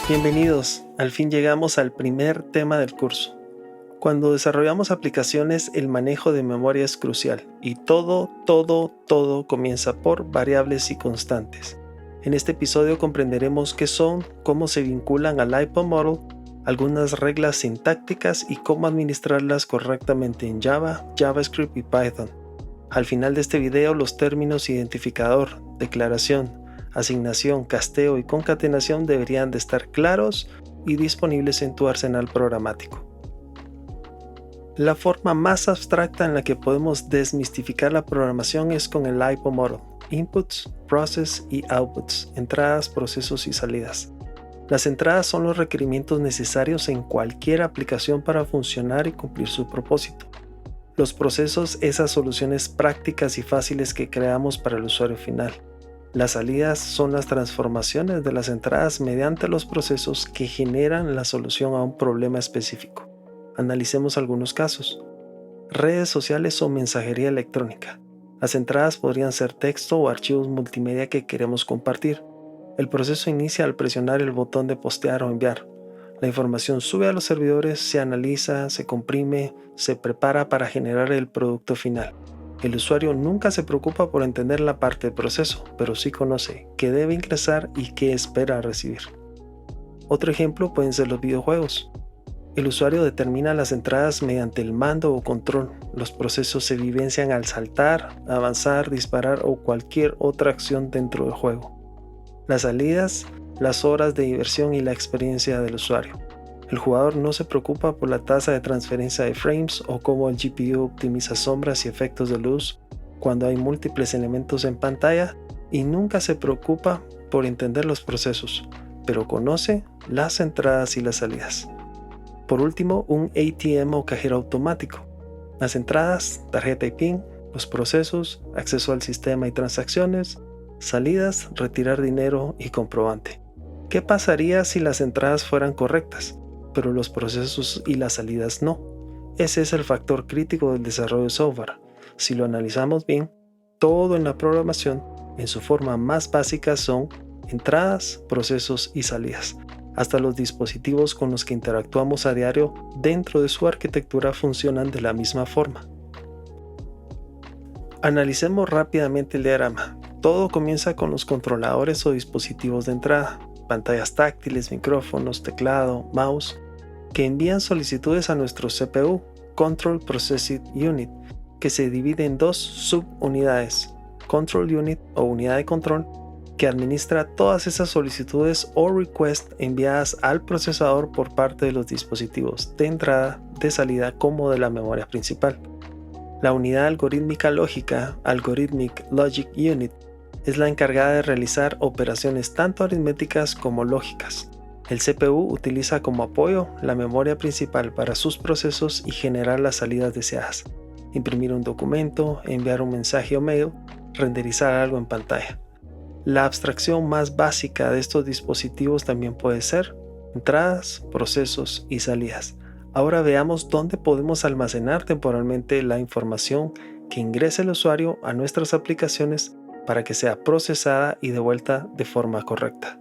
Bienvenidos, al fin llegamos al primer tema del curso. Cuando desarrollamos aplicaciones, el manejo de memoria es crucial y todo comienza por variables y constantes. En este episodio comprenderemos qué son, cómo se vinculan al IPO Model, algunas reglas sintácticas y cómo administrarlas correctamente en Java, JavaScript y Python. Al final de este video, los términos identificador, declaración, asignación, casteo y concatenación deberían de estar claros y disponibles en tu arsenal programático. La forma más abstracta en la que podemos desmistificar la programación es con el IPO Model: Inputs, Process y Outputs, entradas, procesos y salidas. Las entradas son los requerimientos necesarios en cualquier aplicación para funcionar y cumplir su propósito. Los procesos, esas soluciones prácticas y fáciles que creamos para el usuario final. Las salidas son las transformaciones de las entradas mediante los procesos que generan la solución a un problema específico. Analicemos algunos casos. Redes sociales o mensajería electrónica. Las entradas podrían ser texto o archivos multimedia que queremos compartir. El proceso inicia al presionar el botón de postear o enviar. La información sube a los servidores, se analiza, se comprime, se prepara para generar el producto final. El usuario nunca se preocupa por entender la parte del proceso, pero sí conoce qué debe ingresar y qué espera recibir. Otro ejemplo pueden ser los videojuegos. El usuario determina las entradas mediante el mando o control. Los procesos se vivencian al saltar, avanzar, disparar o cualquier otra acción dentro del juego. Las salidas, las horas de diversión y la experiencia del usuario. El jugador no se preocupa por la tasa de transferencia de frames o cómo el GPU optimiza sombras y efectos de luz cuando hay múltiples elementos en pantalla y nunca se preocupa por entender los procesos, pero conoce las entradas y las salidas. Por último, un ATM o cajero automático. Las entradas, tarjeta y PIN, los procesos, acceso al sistema y transacciones, salidas, retirar dinero y comprobante. ¿Qué pasaría si las entradas fueran correctas, pero los procesos y las salidas no? Ese es el factor crítico del desarrollo de software. Si lo analizamos bien, todo en la programación, en su forma más básica, son entradas, procesos y salidas. Hasta los dispositivos con los que interactuamos a diario dentro de su arquitectura funcionan de la misma forma. Analicemos rápidamente el diagrama. Todo comienza con los controladores o dispositivos de entrada, pantallas táctiles, micrófonos, teclado, mouse, que envían solicitudes a nuestro CPU, Control Processing Unit, que se divide en dos subunidades, Control Unit o unidad de control, que administra todas esas solicitudes o requests enviadas al procesador por parte de los dispositivos de entrada, de salida como de la memoria principal. La unidad algorítmica lógica, Algorithmic Logic Unit, es la encargada de realizar operaciones tanto aritméticas como lógicas. El CPU utiliza como apoyo la memoria principal para sus procesos y generar las salidas deseadas. Imprimir un documento, enviar un mensaje o mail, renderizar algo en pantalla. La abstracción más básica de estos dispositivos también puede ser entradas, procesos y salidas. Ahora veamos dónde podemos almacenar temporalmente la información que ingresa el usuario a nuestras aplicaciones para que sea procesada y devuelta de forma correcta.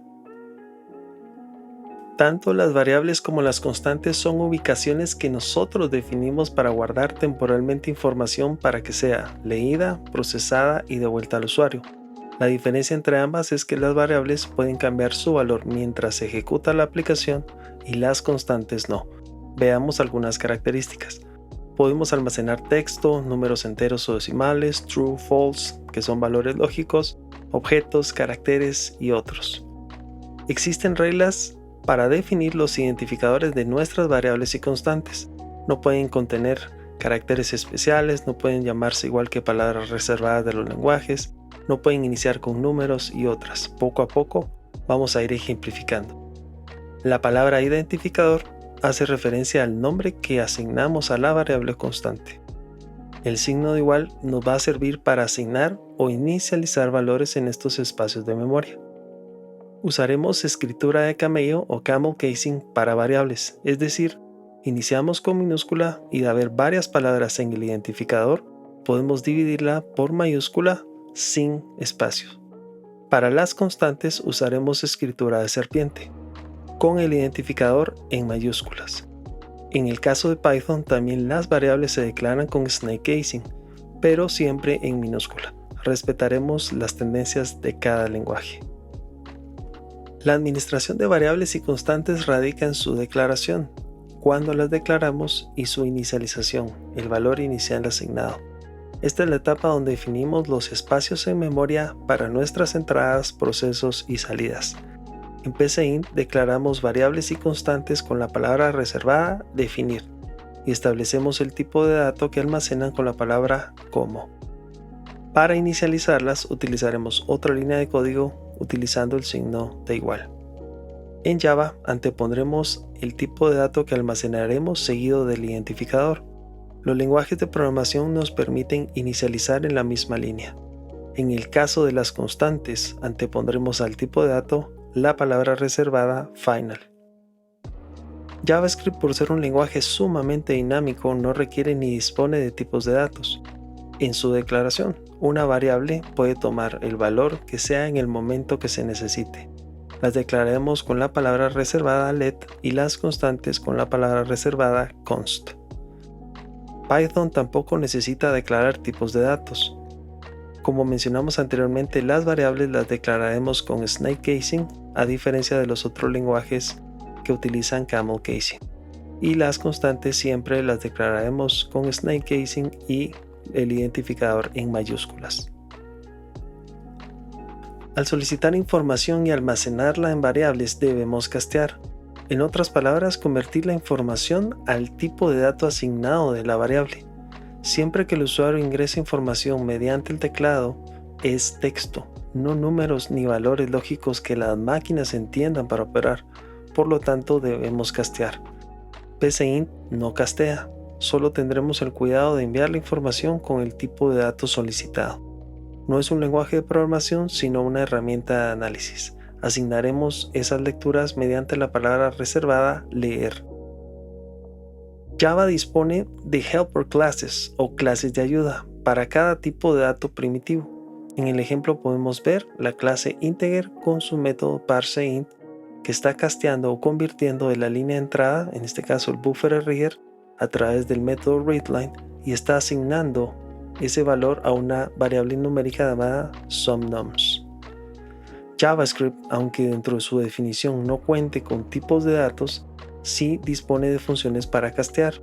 Tanto las variables como las constantes son ubicaciones que nosotros definimos para guardar temporalmente información para que sea leída, procesada y devuelta al usuario. La diferencia entre ambas es que las variables pueden cambiar su valor mientras se ejecuta la aplicación y las constantes no. Veamos algunas características. Podemos almacenar texto, números enteros o decimales, true, false, que son valores lógicos, objetos, caracteres y otros. Existen reglas para definir los identificadores de nuestras variables y constantes. No pueden contener caracteres especiales, no pueden llamarse igual que palabras reservadas de los lenguajes, no pueden iniciar con números y otras. Poco a poco vamos a ir ejemplificando. La palabra identificador hace referencia al nombre que asignamos a la variable constante. El signo de igual nos va a servir para asignar o inicializar valores en estos espacios de memoria. Usaremos escritura de camello o camel casing para variables, es decir, iniciamos con minúscula y de haber varias palabras en el identificador, podemos dividirla por mayúscula sin espacios. Para las constantes usaremos escritura de serpiente. con el identificador en mayúsculas. En el caso de Python también las variables se declaran con snake casing, pero siempre en minúscula. Respetaremos las tendencias de cada lenguaje. La administración de variables y constantes radica en su declaración, cuando las declaramos, y su inicialización, el valor inicial asignado. Esta es la etapa donde definimos los espacios en memoria para nuestras entradas, procesos y salidas. En PCInt declaramos variables y constantes con la palabra reservada definir y establecemos el tipo de dato que almacenan con la palabra como. Para inicializarlas utilizaremos otra línea de código utilizando el signo de igual. En Java antepondremos el tipo de dato que almacenaremos seguido del identificador. Los lenguajes de programación nos permiten inicializar en la misma línea. En el caso de las constantes, antepondremos al tipo de dato la palabra reservada final. JavaScript, por ser un lenguaje sumamente dinámico, no requiere ni dispone de tipos de datos. En su declaración, una variable puede tomar el valor que sea en el momento que se necesite. Las declararemos con la palabra reservada let y las constantes con la palabra reservada const. Python tampoco necesita declarar tipos de datos. Como mencionamos anteriormente, las variables las declararemos con snake casing, a diferencia de los otros lenguajes que utilizan camel casing. Y las constantes siempre las declararemos con snake casing y el identificador en mayúsculas. Al solicitar información y almacenarla en variables debemos castear. En otras palabras, convertir la información al tipo de dato asignado de la variable. Siempre que el usuario ingrese información mediante el teclado, es texto, no números ni valores lógicos que las máquinas entiendan para operar, por lo tanto debemos castear. PCInt no castea, solo tendremos el cuidado de enviar la información con el tipo de dato solicitado. No es un lenguaje de programación, sino una herramienta de análisis. Asignaremos esas lecturas mediante la palabra reservada leer. Java dispone de helper classes o clases de ayuda para cada tipo de dato primitivo. En el ejemplo podemos ver la clase integer con su método parseInt que está casteando o convirtiendo de la línea de entrada, en este caso el buffer rigger, a través del método readline y está asignando ese valor a una variable numérica llamada sumNums. JavaScript, aunque dentro de su definición no cuente con tipos de datos, sí dispone de funciones para castear.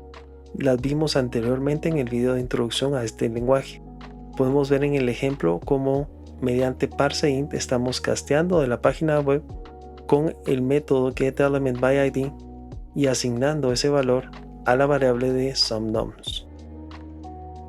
Las vimos anteriormente en el video de introducción a este lenguaje. Podemos ver en el ejemplo cómo mediante parseInt estamos casteando de la página web con el método getElementById y asignando ese valor a la variable de sumNums.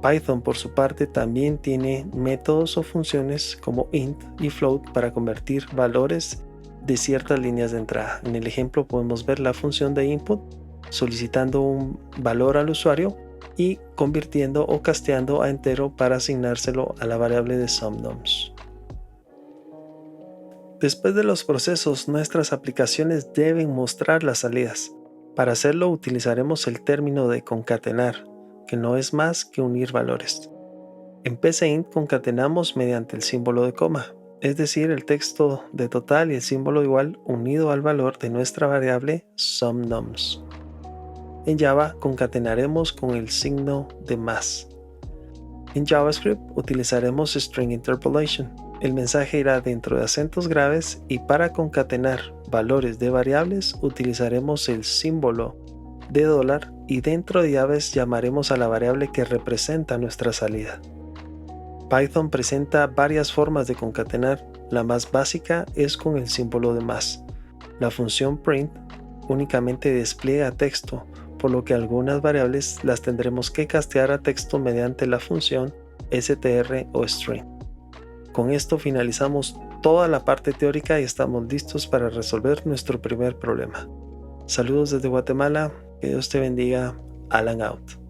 Python, por su parte, también tiene métodos o funciones como int y float para convertir valores de ciertas líneas de entrada. En el ejemplo podemos ver la función de input solicitando un valor al usuario y convirtiendo o casteando a entero para asignárselo a la variable de sumNums. Después de los procesos, nuestras aplicaciones deben mostrar las salidas. Para hacerlo utilizaremos el término de concatenar, que no es más que unir valores. En PCInt concatenamos mediante el símbolo de coma, es decir, el texto de total y el símbolo igual unido al valor de nuestra variable sumNums. En Java concatenaremos con el signo de más. En JavaScript utilizaremos string interpolation. El mensaje irá dentro de acentos graves y para concatenar valores de variables utilizaremos el símbolo de dólar y dentro de llaves llamaremos a la variable que representa nuestra salida. Python presenta varias formas de concatenar. La más básica es con el símbolo de más. La función print únicamente despliega texto, por lo que algunas variables las tendremos que castear a texto mediante la función str o string. Con esto finalizamos toda la parte teórica y estamos listos para resolver nuestro primer problema. Saludos desde Guatemala, que Dios te bendiga, Alan out.